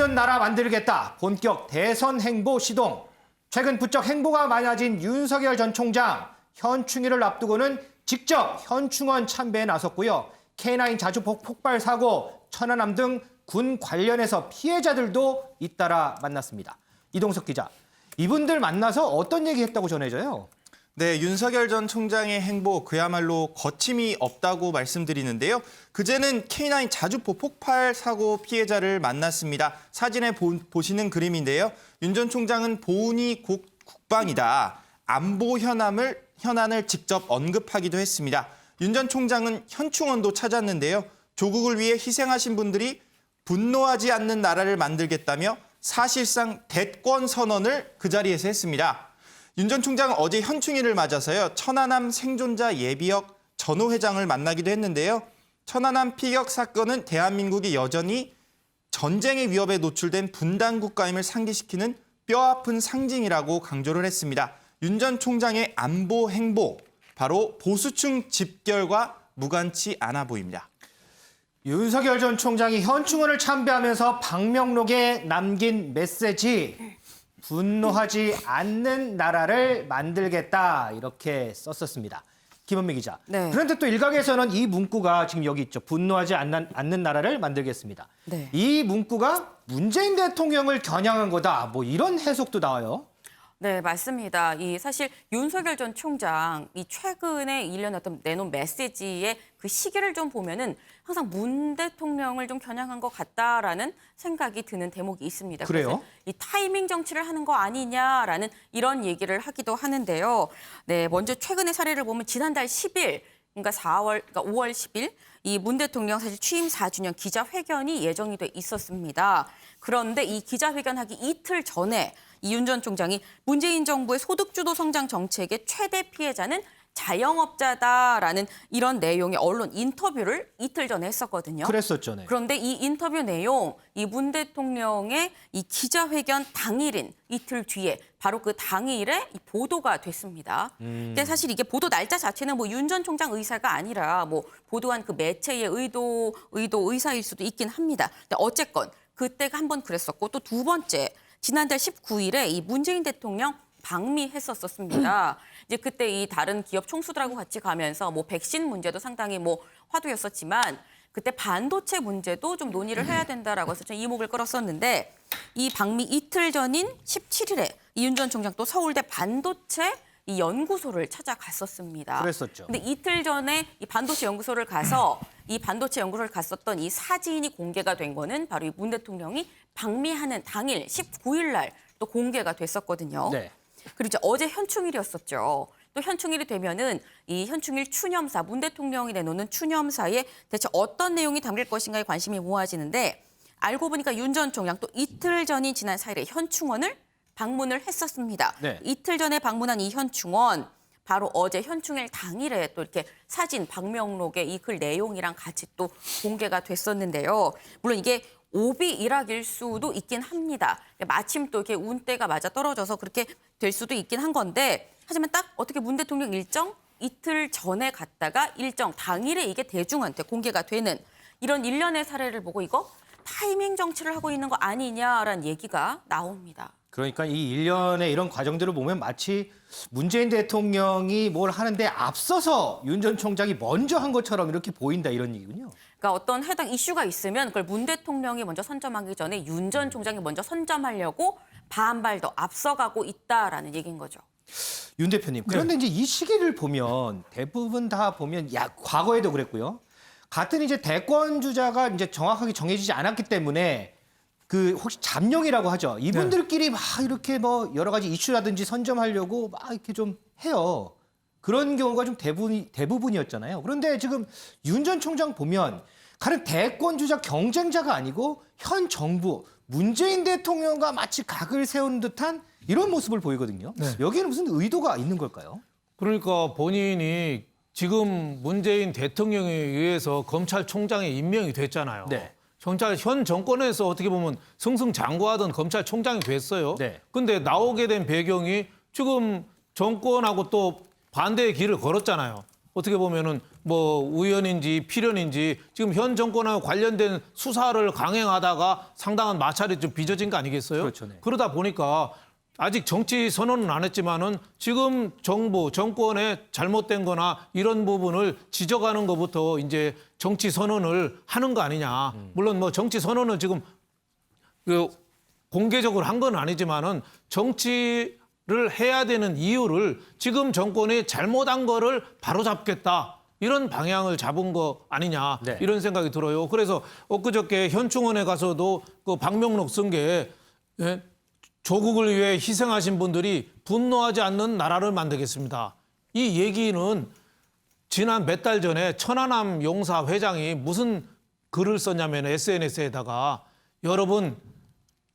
없는 나라 만들겠다. 본격 대선 행보 시동. 최근 부쩍 행보가 많아진 윤석열 전 총장. 현충일을 앞두고는 직접 현충원 참배에 나섰고요. K9 자주 폭발 사고, 천안함 등 군 관련해서 피해자들도 잇따라 만났습니다. 이동석 기자, 이분들 만나서 어떤 얘기했다고 전해져요? 네, 윤석열 전 총장의 행보 그야말로 거침이 없다고 말씀드리는데요. 그제는 K9 자주포 폭발 사고 피해자를 만났습니다. 사진에 보시는 그림인데요. 윤 전 총장은 보훈이 국방이다. 안보 현안을 직접 언급하기도 했습니다. 윤 전 총장은 현충원도 찾았는데요. 조국을 위해 희생하신 분들이 분노하지 않는 나라를 만들겠다며 사실상 대권 선언을 그 자리에서 했습니다. 윤 전 총장은 어제 현충일을 맞아서요. 천안함 생존자 예비역 전호 회장을 만나기도 했는데요. 천안함 피격 사건은 대한민국이 여전히 전쟁의 위협에 노출된 분단 국가임을 상기시키는 뼈아픈 상징이라고 강조를 했습니다. 윤 전 총장의 안보 행보, 바로 보수층 집결과 무관치 않아 보입니다. 윤석열 전 총장이 현충원을 참배하면서 방명록에 남긴 메시지, 분노하지 않는 나라를 만들겠다, 이렇게 썼었습니다. 김원미 기자. 네. 그런데 또 일각에서는 이 문구가 지금 여기 있죠. 분노하지 않는 나라를 만들겠습니다. 네. 이 문구가 문재인 대통령을 겨냥한 거다, 뭐 이런 해석도 나와요. 네, 맞습니다. 사실 윤석열 전 총장 최근에 일련의 내놓은 메시지의 그 시기를 좀 보면은 항상 문 대통령을 좀 겨냥한 것 같다라는 생각이 드는 대목이 있습니다. 그래요? 그래서 이 타이밍 정치를 하는 거 아니냐라는 이런 얘기를 하기도 하는데요. 네, 먼저 최근의 사례를 보면 지난달 10일, 그러니까 5월 10일 이 문 대통령 사실 취임 4주년 기자회견이 예정이 돼 있었습니다. 그런데 이 기자회견하기 이틀 전에 윤 전 총장이 문재인 정부의 소득주도 성장 정책의 최대 피해자는 자영업자다라는 이런 내용의 언론 인터뷰를 이틀 전에 했었거든요. 그랬었죠. 네. 그런데 이 인터뷰 내용, 이 문 대통령의 이 기자회견 당일인 이틀 뒤에 바로 그 당일에 이 보도가 됐습니다. 근데 사실 이게 보도 날짜 자체는 뭐 윤 전 총장 의사가 아니라 뭐 보도한 그 매체의 의사일 수도 있긴 합니다. 근데 어쨌건 그때가 한 번 그랬었고 또 두 번째 지난달 19일에 이 문재인 대통령 방미했었습니다. 이제 그때 이 다른 기업 총수들하고 같이 가면서 뭐 백신 문제도 상당히 뭐 화두였었지만 그때 반도체 문제도 좀 논의를 해야 된다라고 해서 좀 이목을 끌었었는데 이 방미 이틀 전인 17일에 윤 전 총장 또 서울대 반도체 이 연구소를 찾아갔었습니다. 그랬었죠. 근데 이틀 전에 이 반도체 연구소를 가서 이 반도체 연구소를 갔었던 이 사진이 공개가 된 거는 바로 이 문 대통령이 방미하는 당일 19일 날 또 공개가 됐었거든요. 네. 그리고 이제 어제 현충일이었었죠. 또 현충일이 되면은 이 현충일 추념사, 문 대통령이 내놓는 추념사에 대체 어떤 내용이 담길 것인가에 관심이 모아지는데 알고 보니까 윤 전 총장 또 이틀 전인 지난 4일에 현충원을 방문을 했었습니다. 네. 이틀 전에 방문한 이 현충원, 바로 어제 현충일 당일에 또 이렇게 사진, 방명록에 이 글 내용이랑 같이 또 공개가 됐었는데요. 물론 이게 오비 일학일 수도 있긴 합니다. 마침 또 이렇게 운때가 맞아 떨어져서 그렇게 될 수도 있긴 한 건데 하지만 딱 어떻게 문 대통령 일정 이틀 전에 갔다가 일정 당일에 이게 대중한테 공개가 되는 이런 일련의 사례를 보고 이거 타이밍 정치를 하고 있는 거 아니냐라는 얘기가 나옵니다. 그러니까 이 일련의 이런 과정들을 보면 마치 문재인 대통령이 뭘 하는데 앞서서 윤 전 총장이 먼저 한 것처럼 이렇게 보인다, 이런 얘기군요. 그러니까 어떤 해당 이슈가 있으면 그걸 문 대통령이 먼저 선점하기 전에 윤 전 총장이 먼저 선점하려고 반발 더 앞서가고 있다라는 얘기인 거죠. 윤 대표님, 그런데 이제 이 시기를 보면 대부분 다 보면 과거에도 그랬고요. 같은 이제 대권 주자가 이제 정확하게 정해지지 않았기 때문에 그 혹시 잠룡이라고 하죠. 이분들끼리 막 이렇게 뭐 여러 가지 이슈라든지 선점하려고 막 이렇게 좀 해요. 그런 경우가 좀 대부분이었잖아요. 그런데 지금 윤 전 총장 보면 가령 대권 주자 경쟁자가 아니고 현 정부 문재인 대통령과 마치 각을 세우는 듯한 이런 모습을 보이거든요. 네. 여기에는 무슨 의도가 있는 걸까요? 그러니까 본인이 지금 문재인 대통령에 의해서 검찰총장에 임명이 됐잖아요. 네. 경찰 현 정권에서 어떻게 보면 승승장구하던 검찰총장이 됐어요. 네. 근데 나오게 된 배경이 지금 정권하고 또 반대의 길을 걸었잖아요. 어떻게 보면은 뭐 우연인지 필연인지 지금 현 정권하고 관련된 수사를 강행하다가 상당한 마찰이 좀 빚어진 거 아니겠어요? 그렇죠, 네. 그러다 보니까 아직 정치 선언은 안 했지만은 지금 정부 정권의 잘못된 거나 이런 부분을 지적하는 것부터 이제 정치 선언을 하는 거 아니냐. 물론 뭐 정치 선언은 지금 그 공개적으로 한 건 아니지만은 정치를 해야 되는 이유를 지금 정권이 잘못한 거를 바로잡겠다. 이런 방향을 잡은 거 아니냐. 네. 이런 생각이 들어요. 그래서 엊그저께 현충원에 가서도 그 방명록 쓴 게 예? 조국을 위해 희생하신 분들이 분노하지 않는 나라를 만들겠습니다. 이 얘기는 지난 몇 달 전에 천안함 용사 회장이 무슨 글을 썼냐면 SNS에다가 여러분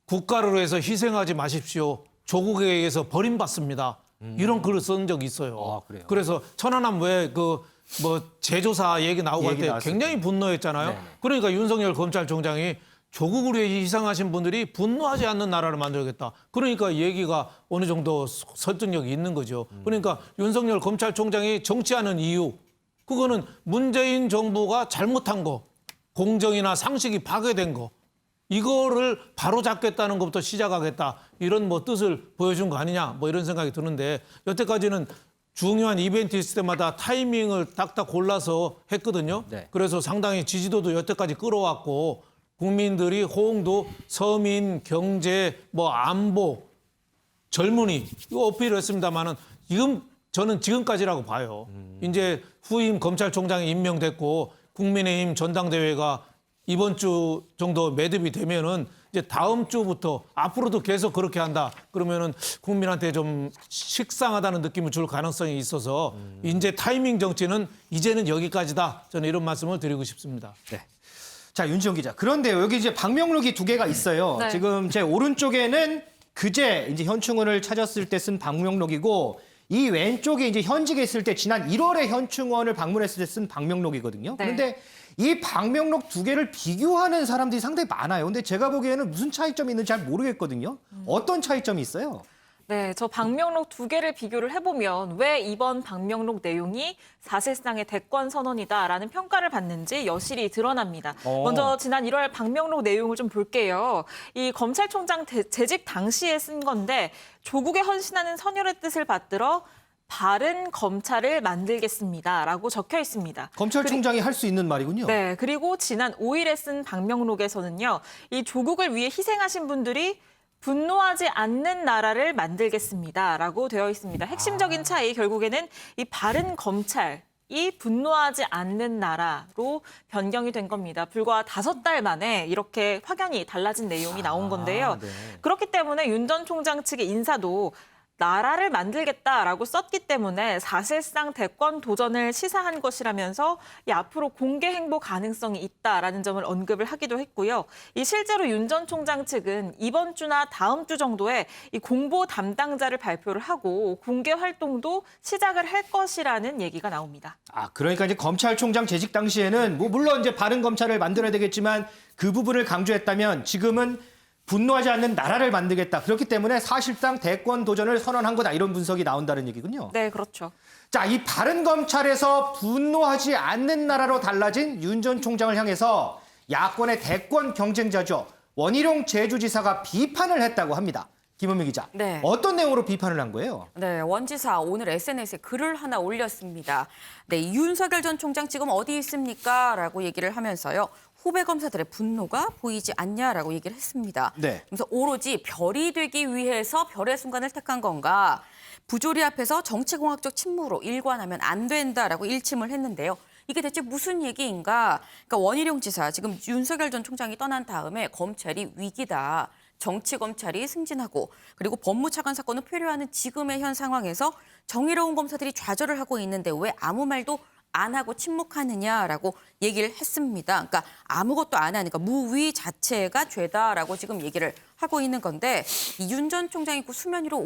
국가를 위해서 희생하지 마십시오. 조국에 의해서 버림받습니다. 이런 글을 쓴 적이 있어요. 아, 그래요? 그래서 천안함 왜 그 뭐 제조사 얘기 나오고 할 얘기 때 나왔을 굉장히 분노했잖아요. 네네. 그러니까 윤석열 검찰총장이 조국을 위해 희생하신 분들이 분노하지 않는 나라를 만들겠다. 그러니까 얘기가 어느 정도 설득력이 있는 거죠. 그러니까 윤석열 검찰총장이 정치하는 이유, 그거는 문재인 정부가 잘못한 거, 공정이나 상식이 파괴된 거, 이거를 바로잡겠다는 것부터 시작하겠다. 이런 뭐 뜻을 보여준 거 아니냐. 뭐 이런 생각이 드는데 여태까지는 중요한 이벤트 있을 때마다 타이밍을 딱딱 골라서 했거든요. 네. 그래서 상당히 지지도도 여태까지 끌어왔고 국민들이 호응도 서민, 경제, 뭐 안보, 젊은이 이거 어필을 했습니다만은 지금 저는 지금까지라고 봐요. 이제 후임 검찰총장이 임명됐고 국민의힘 전당대회가 이번 주 정도 매듭이 되면은 이제 다음 주부터 앞으로도 계속 그렇게 한다. 그러면은 국민한테 좀 식상하다는 느낌을 줄 가능성이 있어서 이제 타이밍 정치는 이제는 여기까지다. 저는 이런 말씀을 드리고 싶습니다. 네. 자, 윤지영 기자. 그런데요, 여기 이제 방명록이 두 개가 있어요. 네. 지금 제 오른쪽에는 그제 이제 현충원을 찾았을 때 쓴 방명록이고 이 왼쪽에 이제 현직에 있을 때 지난 1월에 현충원을 방문했을 때 쓴 방명록이거든요. 네. 그런데 이 방명록 두 개를 비교하는 사람들이 상당히 많아요. 근데 제가 보기에는 무슨 차이점이 있는지 잘 모르겠거든요. 어떤 차이점이 있어요? 네, 저 방명록 두 개를 비교를 해보면 왜 이번 방명록 내용이 사실상의 대권 선언이다라는 평가를 받는지 여실히 드러납니다. 먼저 지난 1월 방명록 내용을 좀 볼게요. 이 검찰총장 재직 당시에 쓴 건데 조국에 헌신하는 선열의 뜻을 받들어 바른 검찰을 만들겠습니다라고 적혀 있습니다. 검찰총장이 할 수 있는 말이군요. 네, 그리고 지난 5일에 쓴 방명록에서는요. 이 조국을 위해 희생하신 분들이 분노하지 않는 나라를 만들겠습니다라고 되어 있습니다. 핵심적인 차이 결국에는 이 바른 검찰, 이 분노하지 않는 나라로 변경이 된 겁니다. 불과 5달 만에 이렇게 확연히 달라진 내용이 나온 건데요. 네. 그렇기 때문에 윤 전 총장 측의 인사도 나라를 만들겠다라고 썼기 때문에 사실상 대권 도전을 시사한 것이라면서 이 앞으로 공개 행보 가능성이 있다라는 점을 언급을 하기도 했고요. 이 실제로 윤 전 총장 측은 이번 주나 다음 주 정도에 이 공보 담당자를 발표를 하고 공개 활동도 시작을 할 것이라는 얘기가 나옵니다. 아, 그러니까 이제 검찰총장 재직 당시에는 뭐 물론 이제 바른 검찰을 만들어야 되겠지만 그 부분을 강조했다면 지금은 분노하지 않는 나라를 만들겠다. 그렇기 때문에 사실상 대권 도전을 선언한 거다. 이런 분석이 나온다는 얘기군요. 네, 그렇죠. 자, 이 바른 검찰에서 분노하지 않는 나라로 달라진 윤 전 총장을 향해서 야권의 대권 경쟁자죠. 원희룡 제주지사가 비판을 했다고 합니다. 김은미 기자. 네. 어떤 내용으로 비판을 한 거예요? 네, 원 지사 오늘 SNS에 글을 하나 올렸습니다. 네, 윤석열 전 총장 지금 어디 있습니까? 라고 얘기를 하면서요. 후배 검사들의 분노가 보이지 않냐라고 얘기를 했습니다. 네. 그래서 오로지 별이 되기 위해서 별의 순간을 택한 건가? 부조리 앞에서 정치공학적 침묵으로 일관하면 안 된다라고 일침을 했는데요. 이게 대체 무슨 얘기인가? 그러니까 원희룡 지사, 지금 윤석열 전 총장이 떠난 다음에 검찰이 위기다. 정치 검찰이 승진하고 그리고 법무차관 사건을 표류하는 지금의 현 상황에서 정의로운 검사들이 좌절을 하고 있는데 왜 아무 말도 안 하고 침묵하느냐라고 얘기를 했습니다. 그러니까 아무것도 안 하니까 무위 자체가 죄다라고 지금 얘기를 하고 있는 건데 이 윤 전 총장이 그 수면 위로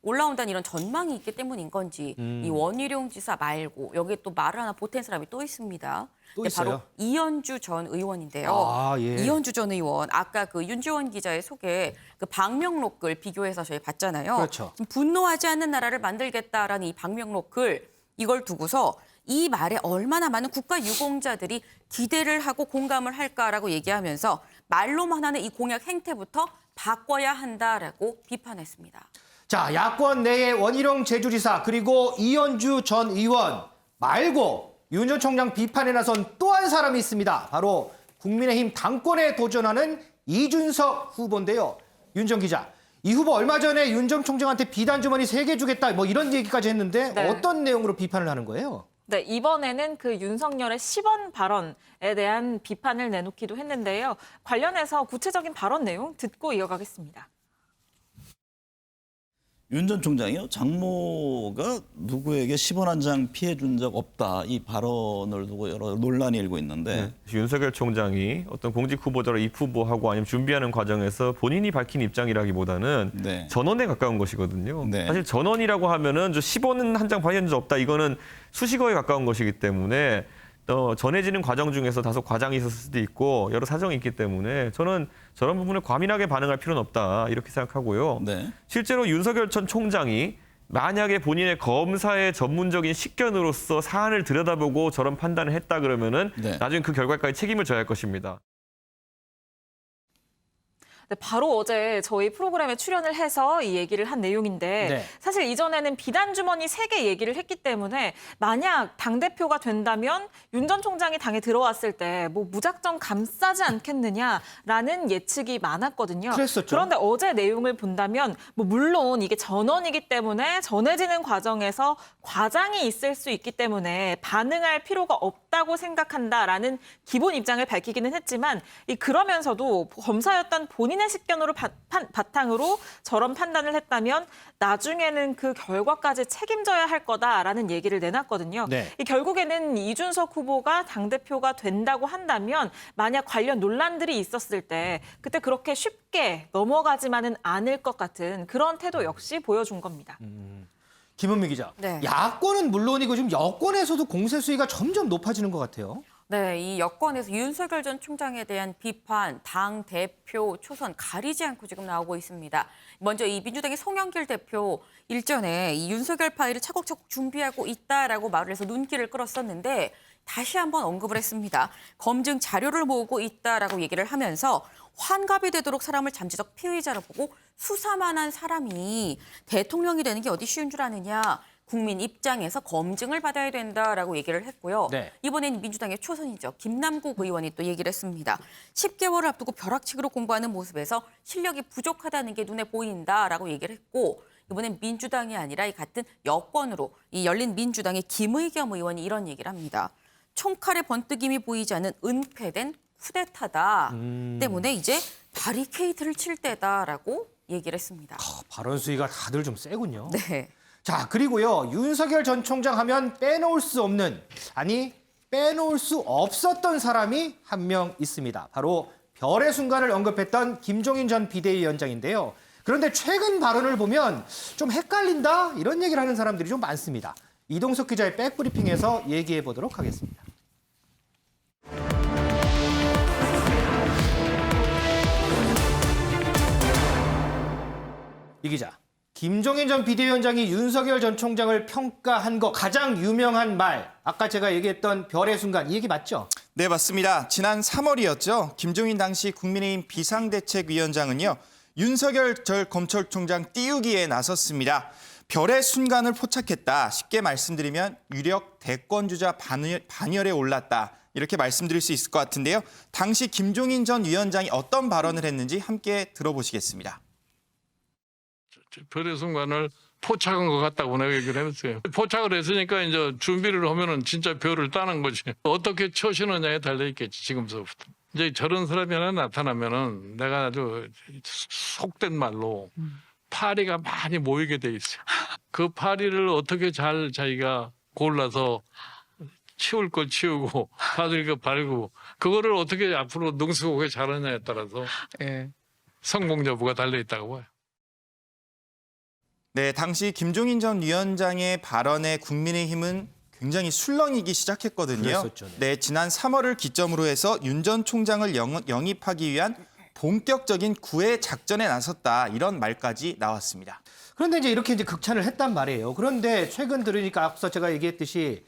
올라온다는 이런 전망이 있기 때문인 건지 이 원희룡 지사 말고 여기에 또 말을 하나 보탠 사람이 또 있습니다. 또 네, 바로 있어요? 이현주 전 의원인데요. 아, 예. 이현주 전 의원 아까 그 윤지원 기자의 소개 그 방명록 글 비교해서 저희 봤잖아요. 그렇죠. 지금 분노하지 않는 나라를 만들겠다라는 이 방명록 글 이걸 두고서 이 말에 얼마나 많은 국가 유공자들이 기대를 하고 공감을 할까라고 얘기하면서 말로만 하는 이 공약 행태부터 바꿔야 한다라고 비판했습니다. 자, 야권 내의 원희룡 제주지사 그리고 이현주 전 의원 말고 윤 전 총장 비판에 나선 또 한 사람이 있습니다. 바로 국민의힘 당권에 도전하는 이준석 후보인데요. 윤 전 기자, 이 후보 얼마 전에 윤 전 총장한테 비단 주머니 3개 주겠다 뭐 이런 얘기까지 했는데 네. 어떤 내용으로 비판을 하는 거예요? 네, 이번에는 그 윤석열의 10원 발언에 대한 비판을 내놓기도 했는데요. 관련해서 구체적인 발언 내용 듣고 이어가겠습니다. 윤 전 총장이요. 장모가 누구에게 10원 한 장 피해 준 적 없다. 이 발언을 두고 여러 논란이 일고 있는데 윤석열 총장이 어떤 공직 후보자로 입후보하고 아니면 준비하는 과정에서 본인이 밝힌 입장이라기보다는 네. 전언에 가까운 것이거든요. 네. 사실 전언이라고 하면은 10원은 한 장 발행한 적 없다. 이거는 수식어에 가까운 것이기 때문에 전해지는 과정 중에서 다소 과장이 있었을 수도 있고 여러 사정이 있기 때문에 저는 저런 부분을 과민하게 반응할 필요는 없다 이렇게 생각하고요. 네. 실제로 윤석열 전 총장이 만약에 본인의 검사의 전문적인 식견으로서 사안을 들여다보고 저런 판단을 했다 그러면은 네. 나중에 그 결과까지 책임을 져야 할 것입니다. 네, 바로 어제 저희 프로그램에 출연을 해서 이 얘기를 한 내용인데 네. 사실 이전에는 비단 주머니 3개 얘기를 했기 때문에 만약 당대표가 된다면 윤 전 총장이 당에 들어왔을 때 뭐 무작정 감싸지 않겠느냐라는 예측이 많았거든요. 그랬었죠. 그런데 어제 내용을 본다면 뭐 물론 이게 전원이기 때문에 전해지는 과정에서 과장이 있을 수 있기 때문에 반응할 필요가 없다고 생각한다라는 기본 입장을 밝히기는 했지만 그러면서도 검사였던 본인의 식견으로 바탕으로 저런 판단을 했다면 나중에는 그 결과까지 책임져야 할 거다라는 얘기를 내놨거든요. 네. 결국에는 이준석 후보가 당대표가 된다고 한다면 만약 관련 논란들이 있었을 때 그때 그렇게 쉽게 넘어가지만은 않을 것 같은 그런 태도 역시 보여준 겁니다. 김은미 기자, 네. 야권은 물론이고 지금 여권에서도 공세 수위가 점점 높아지는 것 같아요. 네, 이 여권에서 윤석열 전 총장에 대한 비판, 당 대표, 초선 가리지 않고 지금 나오고 있습니다. 먼저 이 민주당의 송영길 대표 일전에 이 윤석열 파일을 차곡차곡 준비하고 있다라고 말을 해서 눈길을 끌었었는데 다시 한번 언급을 했습니다. 검증 자료를 모으고 있다라고 얘기를 하면서 환갑이 되도록 사람을 잠재적 피의자로 보고 수사만 한 사람이 대통령이 되는 게 어디 쉬운 줄 아느냐. 국민 입장에서 검증을 받아야 된다라고 얘기를 했고요. 네. 이번엔 민주당의 초선이죠. 김남국 의원이 또 얘기를 했습니다. 10개월을 앞두고 벼락치기로 공부하는 모습에서 실력이 부족하다는 게 눈에 보인다라고 얘기를 했고 이번엔 민주당이 아니라 이 같은 여권으로 이 열린 민주당의 김의겸 의원이 이런 얘기를 합니다. 총칼의 번뜩임이 보이지 않는 은폐된 쿠데타다 때문에 이제 바리케이트를 칠 때다라고 얘기를 했습니다. 발언 수위가 다들 좀 세군요. 네. 자, 그리고요. 윤석열 전 총장 하면 빼놓을 수 없는, 아니 빼놓을 수 없었던 사람이 한 명 있습니다. 바로 별의 순간을 언급했던 김종인 전 비대위원장인데요. 그런데 최근 발언을 보면 좀 헷갈린다 이런 얘기를 하는 사람들이 좀 많습니다. 이동석 기자의 백브리핑에서 얘기해 보도록 하겠습니다. 이 기자, 김종인 전 비대위원장이 윤석열 전 총장을 평가한 거 가장 유명한 말, 아까 제가 얘기했던 별의 순간, 이 얘기 맞죠? 네, 맞습니다. 지난 3월이었죠. 김종인 당시 국민의힘 비상대책위원장은요. 윤석열 전 검찰총장 띄우기에 나섰습니다. 별의 순간을 포착했다. 쉽게 말씀드리면 유력 대권주자 반열에 올랐다. 이렇게 말씀드릴 수 있을 것 같은데요. 당시 김종인 전 위원장이 어떤 발언을 했는지 함께 들어보시겠습니다. 별의 순간을 포착한 것 같다고 내가 얘기를 했어요. 포착을 했으니까 이제 준비를 하면은 진짜 별을 따는 거지. 어떻게 쳐시느냐에 달려있겠지, 지금서부터. 이제 저런 사람이 하나 나타나면은 내가 아주 속된 말로 파리가 많이 모이게 돼 있어요. 그 파리를 어떻게 잘 자기가 골라서 치울 걸 치우고 받을 거 바르고 그거를 어떻게 앞으로 능숙하게 잘하냐에 따라서 성공 여부가 달려있다고 봐요. 네, 당시 김종인 전 위원장의 발언에 국민의힘은 굉장히 술렁이기 시작했거든요. 그랬었죠, 네. 네, 지난 3월을 기점으로 해서 윤 전 총장을 영입하기 위한 본격적인 구애 작전에 나섰다 이런 말까지 나왔습니다. 그런데 이제 이렇게 이제 극찬을 했단 말이에요. 그런데 최근 들으니까 앞서 제가 얘기했듯이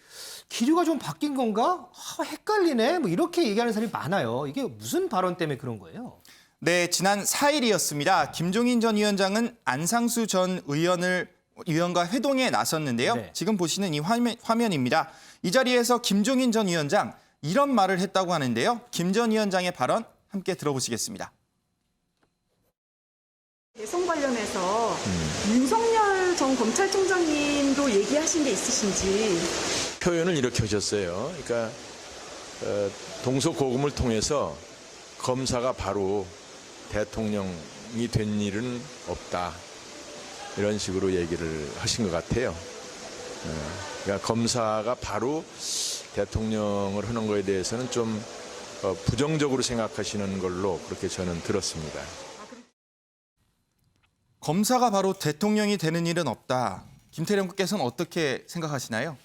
기류가 좀 바뀐 건가? 헷갈리네. 뭐 이렇게 얘기하는 사람이 많아요. 이게 무슨 발언 때문에 그런 거예요? 네, 지난 4일이었습니다. 김종인 전 위원장은 안상수 전 의원과 회동에 나섰는데요. 네. 지금 보시는 이 화면입니다. 이 자리에서 김종인 전 위원장 이런 말을 했다고 하는데요. 김 전 위원장의 발언 함께 들어보시겠습니다. 대선 관련해서 윤석열 전 검찰총장님도 얘기하신 게 있으신지. 표현을 이렇게 하셨어요. 그러니까 동서고금을 통해서 검사가 바로 대통령이 된 일은 없다. 이런 식으로 얘기를 하신 것 같아요. 그러니까 검사가 바로 대통령을 하는 거에 대해서는 좀 부정적으로 생각하시는 걸로 그렇게 저는 들었습니다. 검사가 바로 대통령이 되는 일은 없다. 김태령 국께서는 어떻게 생각하시나요?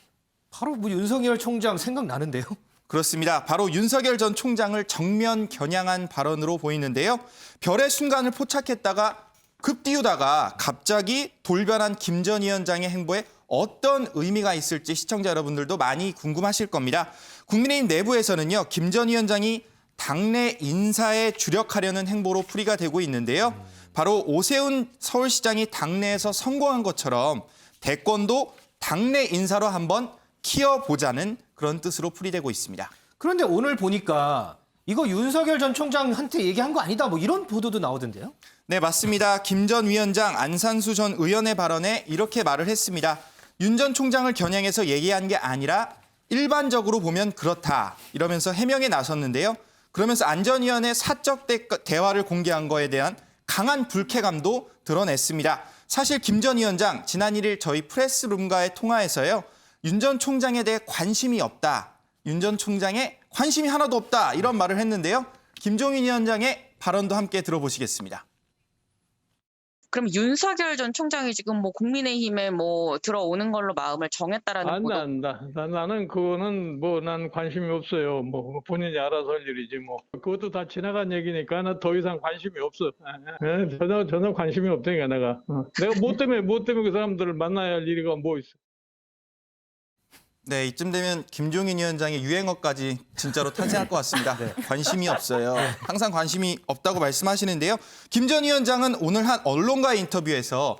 바로 뭐 윤석열 총장 생각나는데요. 그렇습니다. 바로 윤석열 전 총장을 정면 겨냥한 발언으로 보이는데요. 별의 순간을 포착했다가 급 띄우다가 갑자기 돌변한 김 전 위원장의 행보에 어떤 의미가 있을지 시청자 여러분들도 많이 궁금하실 겁니다. 국민의힘 내부에서는요. 김 전 위원장이 당내 인사에 주력하려는 행보로 풀이가 되고 있는데요. 바로 오세훈 서울시장이 당내에서 성공한 것처럼 대권도 당내 인사로 한번 키워보자는 그런 뜻으로 풀이되고 있습니다. 그런데 오늘 보니까 이거 윤석열 전 총장한테 얘기한 거 아니다. 뭐 이런 보도도 나오던데요. 네, 맞습니다. 김 전 위원장, 안상수 전 의원의 발언에 이렇게 말을 했습니다. 윤 전 총장을 겨냥해서 얘기한 게 아니라 일반적으로 보면 그렇다. 이러면서 해명에 나섰는데요. 그러면서 안 전 의원의 사적 대화를 공개한 거에 대한 강한 불쾌감도 드러냈습니다. 사실 김 전 위원장 지난 1일 저희 프레스룸과의 통화에서요. 윤 전 총장에 대해 관심이 없다. 윤 전 총장에 관심이 하나도 없다. 이런 말을 했는데요. 김종인 위원장의 발언도 함께 들어보시겠습니다. 그럼 윤석열 전 총장이 지금 뭐 국민의힘에 뭐 들어오는 걸로 마음을 정했다라는 보도. 안다. 나는 그거는 뭐 난 관심이 없어요. 뭐 본인이 알아서 할 일이지 뭐. 그것도 다 지나간 얘기니까 나 더 이상 관심이 없어. 전혀 관심이 없다니까 내가. 내가 뭐 때문에 그 사람들을 만나야 할 일이가 뭐 있어. 네, 이쯤 되면 김종인 위원장의 유행어까지 진짜로 탄생할 것 같습니다. 관심이 없어요. 항상 관심이 없다고 말씀하시는데요. 김 전 위원장은 오늘 한 언론과의 인터뷰에서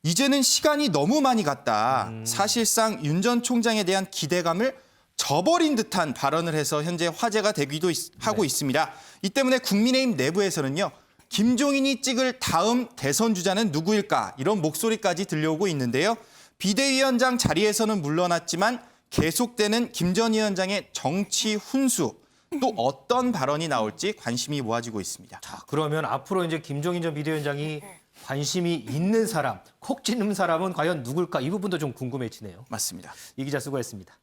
이제는 시간이 너무 많이 갔다. 사실상 윤 전 총장에 대한 기대감을 저버린 듯한 발언을 해서 현재 화제가 되기도 하고 있습니다. 이 때문에 국민의힘 내부에서는요. 김종인이 찍을 다음 대선 주자는 누구일까? 이런 목소리까지 들려오고 있는데요. 비대위원장 자리에서는 물러났지만 계속되는 김 전 위원장의 정치 훈수, 또 어떤 발언이 나올지 관심이 모아지고 있습니다. 자, 그러면 앞으로 이제 김종인 전 비대위원장이 관심이 있는 사람, 콕 찌는 사람은 과연 누굴까? 이 부분도 좀 궁금해지네요. 맞습니다. 이 기자 수고했습니다.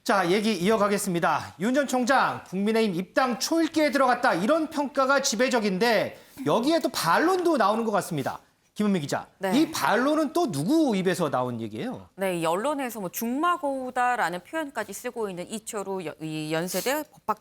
자, 얘기 이어가겠습니다. 윤 전 총장, 국민의힘 입당 초읽기에 들어갔다. 이런 평가가 지배적인데 여기에 또 반론도 나오는 것 같습니다. 김은미 기자, 네. 이 반론은 또 누구 입에서 나온 얘기예요? 네, 이 언론에서 뭐 중마고우다라는 표현까지 쓰고 있는 이철우 이 연세대 법학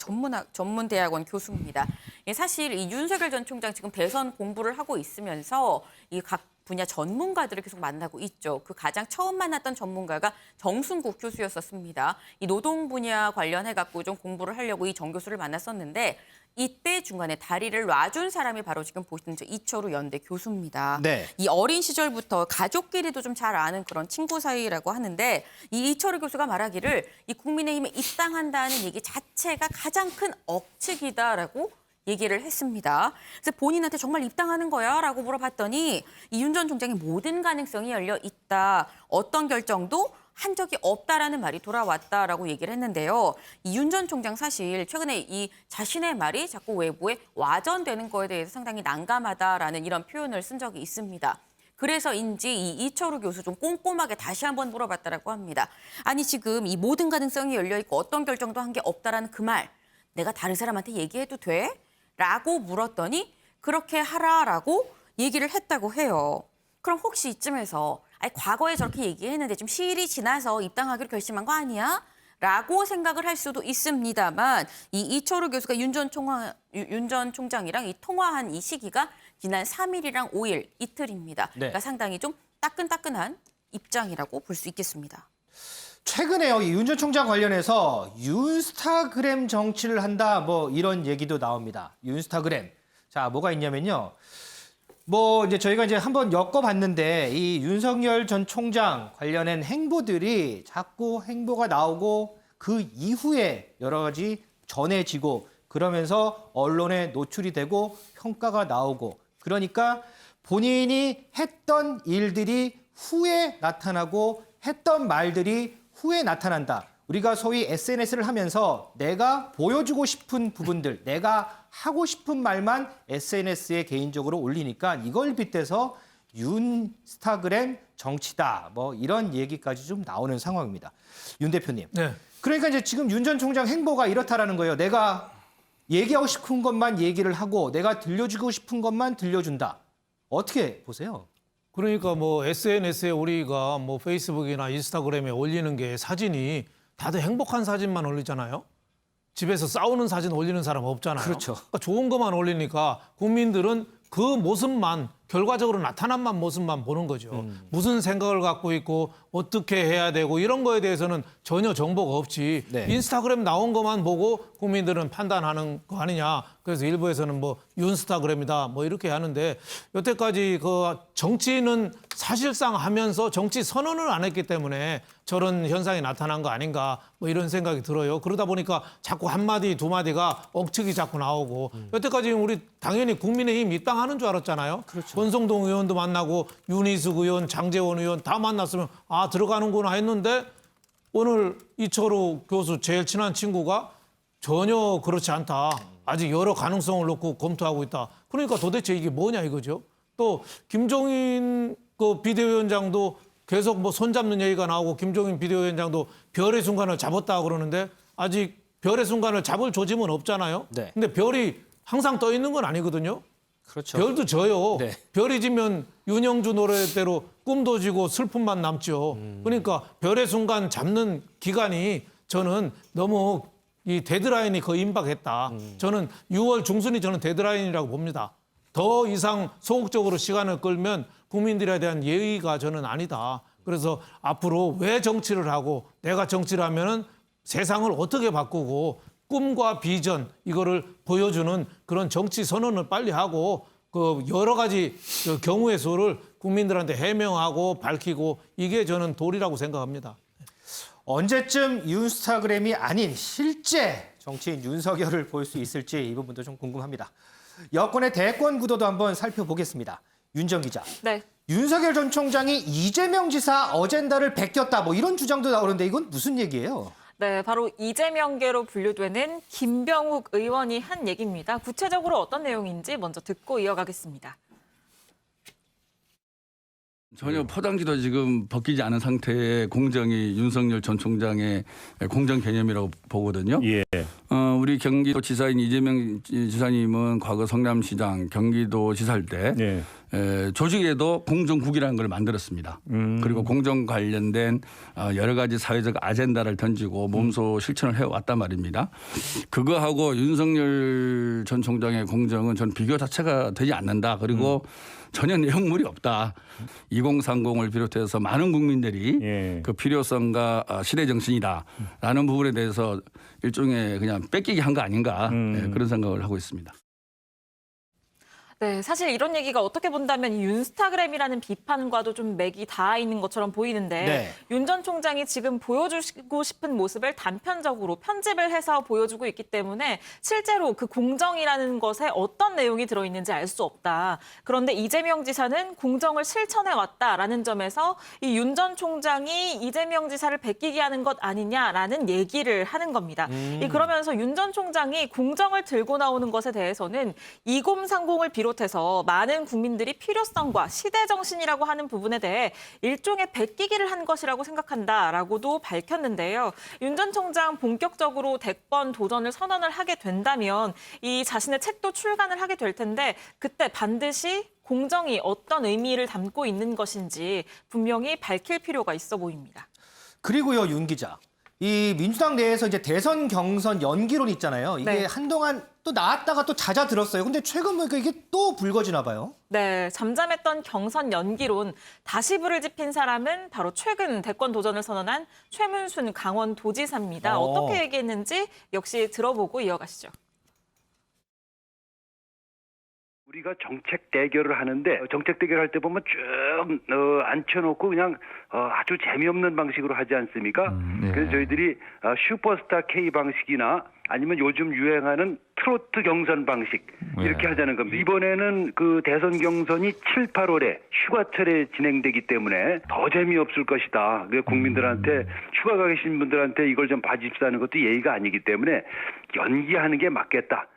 전문대학원 교수입니다. 사실 이 윤석열 전 총장 지금 대선 공부를 하고 있으면서 이 각 분야 전문가들을 계속 만나고 있죠. 그 가장 처음 만났던 전문가가 정순국 교수였었습니다. 이 노동 분야 관련해갖고 좀 공부를 하려고 이 정 교수를 만났었는데 이때 중간에 다리를 놔준 사람이 바로 지금 보시는 저 이철우 연대 교수입니다. 네. 이 어린 시절부터 가족끼리도 좀 잘 아는 그런 친구 사이라고 하는데 이 이철우 교수가 말하기를 이 국민의힘에 입당한다는 얘기 자체가 가장 큰 억측이다라고 얘기를 했습니다. 그래서 본인한테 정말 입당하는 거야? 라고 물어봤더니 이 윤 전 총장의 모든 가능성이 열려 있다. 어떤 결정도 한 적이 없다라는 말이 돌아왔다라고 얘기를 했는데요. 이 윤 전 총장 사실 최근에 이 자신의 말이 자꾸 외부에 와전되는 거에 대해서 상당히 난감하다라는 이런 표현을 쓴 적이 있습니다. 그래서인지 이 이철우 교수 좀 꼼꼼하게 다시 한번 물어봤다라고 합니다. 아니 지금 이 모든 가능성이 열려 있고 어떤 결정도 한 게 없다라는 그 말 내가 다른 사람한테 얘기해도 돼? 라고 물었더니 그렇게 하라라고 얘기를 했다고 해요. 그럼 혹시 이쯤에서 아니, 과거에 저렇게 얘기했는데 좀 시일이 지나서 입당하기로 결심한 거 아니야? 라고 생각을 할 수도 있습니다만 이 이철우 교수가 윤 전 총장이랑 이 통화한 이 시기가 지난 3일이랑 5일 이틀입니다. 네. 그러니까 상당히 좀 따끈따끈한 입장이라고 볼 수 있겠습니다. 최근에요, 이 윤 전 총장 관련해서 윤스타그램 정치를 한다, 뭐 이런 얘기도 나옵니다. 윤스타그램. 자, 뭐가 있냐면요. 뭐 이제 저희가 이제 한번 엮어봤는데 이 윤석열 전 총장 관련한 행보들이 자꾸 행보가 나오고 그 이후에 여러 가지 전해지고 그러면서 언론에 노출이 되고 평가가 나오고 그러니까 본인이 했던 일들이 후에 나타나고 했던 말들이 후에 나타난다. 우리가 소위 SNS를 하면서 내가 보여주고 싶은 부분들, 내가 하고 싶은 말만 SNS에 개인적으로 올리니까 이걸 빗대서 윤스타그램 정치다. 뭐 이런 얘기까지 좀 나오는 상황입니다. 윤 대표님. 네. 그러니까 이제 지금 윤 전 총장 행보가 이렇다라는 거예요. 내가 얘기하고 싶은 것만 얘기를 하고 내가 들려주고 싶은 것만 들려준다. 어떻게 보세요? 그러니까 뭐 SNS에 우리가 뭐 페이스북이나 인스타그램에 올리는 게 사진이 다들 행복한 사진만 올리잖아요. 집에서 싸우는 사진 올리는 사람 없잖아요. 그렇죠. 그러니까 좋은 것만 올리니까 국민들은 그 모습만 결과적으로 나타난 모습만 보는 거죠. 무슨 생각을 갖고 있고 어떻게 해야 되고 이런 거에 대해서는 전혀 정보가 없지. 네. 인스타그램 나온 것만 보고 국민들은 판단하는 거 아니냐. 그래서 일부에서는 뭐 윤스타그램이다 뭐 이렇게 하는데 여태까지 그 정치는 사실상 하면서 정치 선언을 안 했기 때문에 저런 현상이 나타난 거 아닌가 뭐 이런 생각이 들어요. 그러다 보니까 자꾸 한마디 두 마디가 억측이 자꾸 나오고 여태까지 우리 당연히 국민의힘 입당하는 줄 알았잖아요. 그렇죠. 권성동 의원도 만나고 윤희숙 의원, 장제원 의원 다 만났으면 아 들어가는구나 했는데 오늘 이철우 교수 제일 친한 친구가 전혀 그렇지 않다. 아직 여러 가능성을 놓고 검토하고 있다. 그러니까 도대체 이게 뭐냐 이거죠. 또 김종인 그 비대위원장도 계속 뭐 손잡는 얘기가 나오고 김종인 비대위원장도 별의 순간을 잡았다 그러는데 아직 별의 순간을 잡을 조짐은 없잖아요. 네. 근데 별이 항상 떠 있는 건 아니거든요. 그렇죠. 별도 져요. 네. 별이 지면 윤영주 노래대로 꿈도 지고 슬픔만 남죠. 그러니까 별의 순간 잡는 기간이 저는 너무 이 데드라인이 거의 임박했다. 저는 6월 중순이 저는 데드라인이라고 봅니다. 더 이상 소극적으로 시간을 끌면 국민들에 대한 예의가 저는 아니다. 그래서 앞으로 왜 정치를 하고 내가 정치를 하면은 세상을 어떻게 바꾸고 꿈과 비전 이거를 보여주는 그런 정치 선언을 빨리 하고 그 여러 가지 그 경우의 수를 국민들한테 해명하고 밝히고 이게 저는 도리라고 생각합니다. 언제쯤 윤스타그램이 아닌 실제 정치인 윤석열을 볼 수 있을지 이 부분도 좀 궁금합니다. 여권의 대권 구도도 한번 살펴보겠습니다. 윤정 기자. 네. 윤석열 전 총장이 이재명 지사 어젠다를 베꼈다 뭐 이런 주장도 나오는데 이건 무슨 얘기예요? 네, 바로 이재명계로 분류되는 김병욱 의원이 한 얘기입니다. 구체적으로 어떤 내용인지 먼저 듣고 이어가겠습니다. 전혀 포장지도 지금 벗기지 않은 상태의 공정이 윤석열 전 총장의 공정 개념이라고 보거든요. 예. 우리 경기도지사인 이재명 지사님은 과거 성남시장, 경기도지사일 때 조직에도 공정국이라는 걸 만들었습니다. 그리고 공정 관련된 여러 가지 사회적 아젠다를 던지고 몸소 실천을 해왔단 말입니다. 그거하고 윤석열 전 총장의 공정은 전 비교 자체가 되지 않는다. 그리고 전혀 내용물이 없다. 2030을 비롯해서 많은 국민들이 그 필요성과 시대 정신이다라는 부분에 대해서 일종의 그냥 뺏기기 한 거 아닌가 그런 생각을 하고 있습니다. 네, 사실 이런 얘기가 어떻게 본다면 이 윤스타그램이라는 비판과도 좀 맥이 닿아 있는 것처럼 보이는데 네. 윤 전 총장이 지금 보여주고 싶은 모습을 단편적으로 편집을 해서 보여주고 있기 때문에 실제로 그 공정이라는 것에 어떤 내용이 들어있는지 알 수 없다. 그런데 이재명 지사는 공정을 실천해왔다라는 점에서 이 윤 전 총장이 이재명 지사를 베끼게 하는 것 아니냐라는 얘기를 하는 겁니다. 그러면서 윤 전 총장이 공정을 들고 나오는 것에 대해서는 2030을 비롯해서 많은 국민들이 필요성과 시대 정신이라고 하는 부분에 대해 일종의 베끼기를 한 것이라고 생각한다라고도 밝혔는데요. 윤 전 총장 본격적으로 대권 도전을 선언을 하게 된다면 이 자신의 책도 출간을 하게 될 텐데 그때 반드시 공정이 어떤 의미를 담고 있는 것인지 분명히 밝힐 필요가 있어 보입니다. 그리고요, 윤 기자. 이 민주당 내에서 이제 대선 경선 연기론이 있잖아요. 이게 네. 한동안 또 나왔다가 또 잦아들었어요. 근데 최근 보니까 이게 또 불거지나 봐요. 네, 잠잠했던 경선 연기론 다시 불을 지핀 사람은 바로 최근 대권 도전을 선언한 최문순 강원도지사입니다. 어떻게 얘기했는지 역시 들어보고 이어가시죠. 우리가 정책 대결을 하는데 정책 대결할 때 보면 쭉 앉혀놓고 그냥 아주 재미없는 방식으로 하지 않습니까? 그래서 저희들이 슈퍼스타 K 방식이나 아니면 요즘 유행하는 트로트 경선 방식 이렇게 하자는 겁니다. 이번에는 그 대선 경선이 7, 8월에 휴가철에 진행되기 때문에 더 재미없을 것이다. 국민들한테 휴가가 계신 분들한테 이걸 좀 봐주십사는 것도 예의가 아니기 때문에 연기하는 게 맞겠다.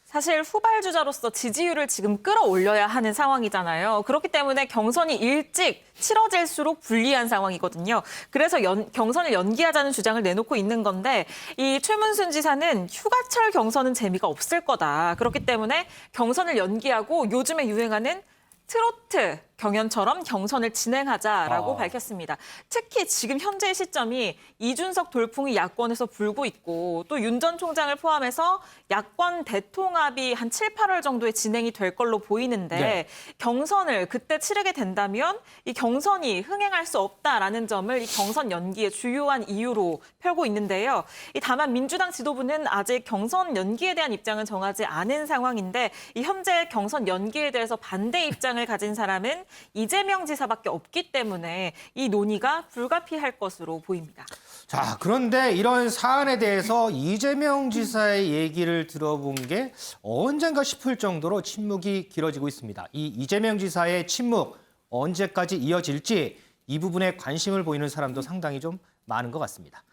사실 후발주자로서 지지율을 지금 끌어올려야 하는 상황이잖아요. 그렇기 때문에 경선이 일찍 치러질수록 불리한 상황이거든요. 그래서 경선을 연기하자는 주장을 내놓고 있는 건데 이 최문순 지사는 휴가철 경선은 재미가 없을 거다. 그렇기 때문에 경선을 연기하고 요즘에 유행하는 트로트 경연처럼 경선을 진행하자라고 밝혔습니다. 특히 지금 현재의 시점이 이준석 돌풍이 야권에서 불고 있고 또 윤 전 총장을 포함해서 야권 대통합이 한 7, 8월 정도에 진행이 될 걸로 보이는데 네. 경선을 그때 치르게 된다면 이 경선이 흥행할 수 없다라는 점을 이 경선 연기의 주요한 이유로 펴고 있는데요. 다만 민주당 지도부는 아직 경선 연기에 대한 입장은 정하지 않은 상황인데 이 현재 경선 연기에 대해서 반대 입장을 가진 사람은 이재명 지사밖에 없기 때문에 이 논의가 불가피할 것으로 보입니다. 자, 그런데 이런 사안에 대해서 이재명 지사의 얘기를 들어본 게 언젠가 싶을 정도로 침묵이 길어지고 있습니다. 이 이재명 지사의 침묵 언제까지 이어질지 이 부분에 관심을 보이는 사람도 상당히 좀 많은 것 같습니다.